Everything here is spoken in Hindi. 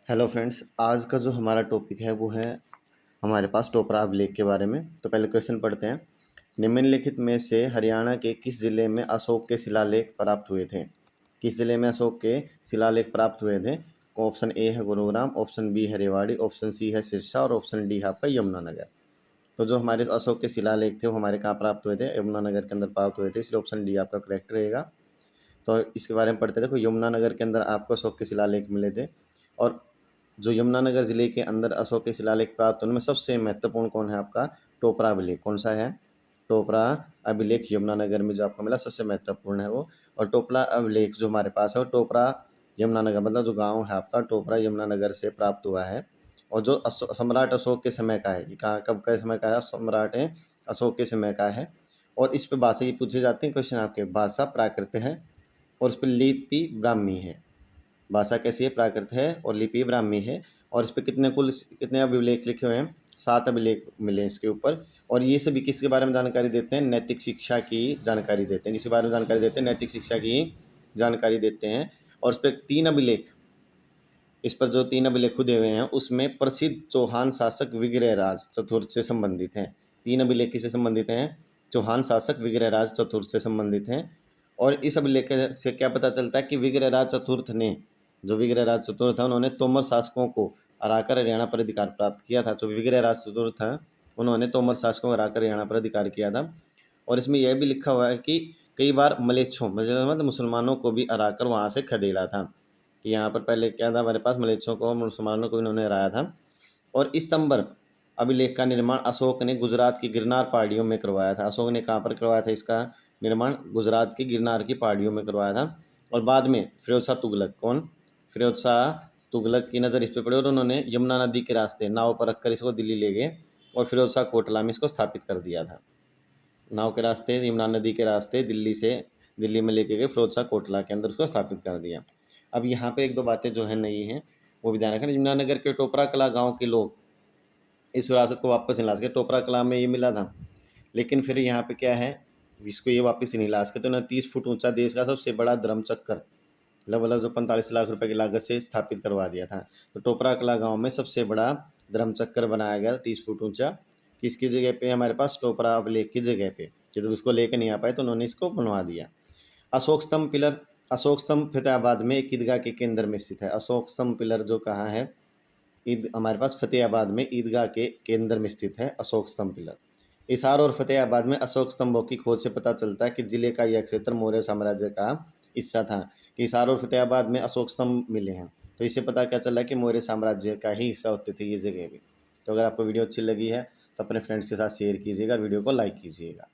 हेलो फ्रेंड्स, आज का जो हमारा टॉपिक है वो है हमारे पास टोपरा अभिलेख के बारे में। तो पहले क्वेश्चन पढ़ते हैं। निम्नलिखित में से हरियाणा के किस जिले में अशोक के शिलालेख प्राप्त हुए थे? किस जिले में अशोक के शिलालेख प्राप्त हुए थे? ऑप्शन ए है गुरुग्राम, ऑप्शन बी है रेवाड़ी, ऑप्शन सी है सिरसा और ऑप्शन डी है आपका यमुनानगर। तो जो हमारे अशोक के शिलालेख थे वो हमारे कहाँ प्राप्त हुए थे? यमुनानगर के अंदर प्राप्त हुए थे, इसलिए ऑप्शन डी आपका करेक्ट रहेगा। तो इसके बारे में पढ़ते देखो, यमुनानगर के अंदर आपको अशोक के शिलालेख मिले थे। और जो यमुनानगर जिले के अंदर अशोक के शिलालेख प्राप्त होने में सबसे महत्वपूर्ण कौन है आपका? टोपरा अभिलेख। कौन सा है? टोपरा अभिलेख यमुनानगर में जो आपको मिला सबसे महत्वपूर्ण है वो। और टोपरा अभिलेख जो हमारे पास है वो टोपरा यमुनानगर, मतलब जो गांव है आपका टोपरा यमुनानगर से प्राप्त हुआ है। और जो सम्राट अशोक के समय का है, ये कहाँ कब का समय का है? सम्राट अशोक के समय का है। और इस पे भाषा ये पूछे जाते हैं क्वेश्चन आपके, भाषा प्राकृत है और इस पर लिपि ब्राह्मी है। भाषा कैसी है? प्राकृत है और लिपि ब्राह्मी है। और इस पे कितने अभिलेख लिखे हुए हैं? 7 अभिलेख मिले इसके ऊपर। और ये सभी किसके बारे में जानकारी देते हैं? नैतिक शिक्षा की जानकारी देते हैं। किसके बारे में जानकारी देते हैं? नैतिक शिक्षा की जानकारी देते हैं। और इस पर 3 अभिलेख, इस पर जो 3 अभिलेख खुदे हुए हैं उसमें प्रसिद्ध चौहान शासक विग्रहराज चतुर्थ से संबंधित हैं। 3 अभिलेख किससे संबंधित हैं? चौहान शासक विग्रहराज चतुर्थ से संबंधित हैं। और इस अभिलेख से क्या पता चलता है कि विग्रहराज चतुर्थ ने, जो विग्रहराज चतुर्थ है, उन्होंने तोमर शासकों को हराकर हरियाणा पर अधिकार प्राप्त किया था। जो विग्रहराज चतुर्थ है उन्होंने तोमर शासकों को हराकर हरियाणा पर अधिकार किया था। और इसमें यह भी लिखा हुआ है कि कई बार मलेच्छों, मतलब मुसलमानों को भी हराकर वहाँ से खदेड़ा था। कि यहाँ पर पहले क्या था हमारे पास? मलेच्छों को, मुसलमानों को इन्होंने हराया था। और स्तंभर अभिलेख का निर्माण अशोक ने गुजरात की गिरनार पहाड़ियों में करवाया था। अशोक ने कहाँ पर करवाया था इसका निर्माण? गुजरात की गिरनार की पहाड़ियों में करवाया था। और बाद में फिरोज शाह तुगलक, कौन? फिरोज शाह तुगलक की नज़र इस पर पड़ी और उन्होंने यमुना नदी के रास्ते नाव पर रखकर इसको दिल्ली ले गए और फिरोज शाह कोटला में इसको स्थापित कर दिया था। नाव के रास्ते, यमुना नदी के रास्ते दिल्ली में लेके गए, फिरोज शाह कोटला के अंदर उसको स्थापित कर दिया। अब यहाँ पे 1-2 बातें जो है नई हैं वो भी ध्यान रखें। यमुनानगर के टोपरा कला गांव के लोग इस विरासत को वापस नहीं ला सके। टोपरा कला में ये मिला था, लेकिन फिर यहाँ पे क्या है, इसको ये वापस नहीं ला सके। तो उन्होंने 30 फुट ऊंचा देश का सबसे बड़ा धर्म चक्कर लगभग जो 45 लाख रुपए की लागत से स्थापित करवा दिया था। तो टोपरा कला गांव में सबसे बड़ा धर्म चक्कर बनाया गया 30 फुट ऊंचा। किसकी जगह पे? हमारे पास टोपरा अभिलेख की जगह पे। कि जब उसको लेकर नहीं आ पाए तो उन्होंने इसको बनवा दिया। अशोक स्तंभ पिलर, अशोक स्तंभ फतेहाबाद में एक ईदगाह के केंद्र में स्थित है। अशोक स्तंभ पिलर जो कहाँ है? ईद हमारे पास फतेहाबाद में ईदगाह के केंद्र में स्थित है अशोक स्तंभ पिलर। हिसार और फतेहाबाद में अशोक स्तंभों की खोज से पता चलता है कि जिले का यह क्षेत्र मौर्य साम्राज्य का हिस्सा था। कि हिसार और फतेहाबाद में अशोक स्तंभ मिले हैं, तो इससे पता क्या चला कि मौर्य साम्राज्य का ही हिस्सा होते थे ये जगह भी। तो अगर आपको वीडियो अच्छी लगी है तो अपने फ्रेंड्स के साथ शेयर कीजिएगा, वीडियो को लाइक कीजिएगा।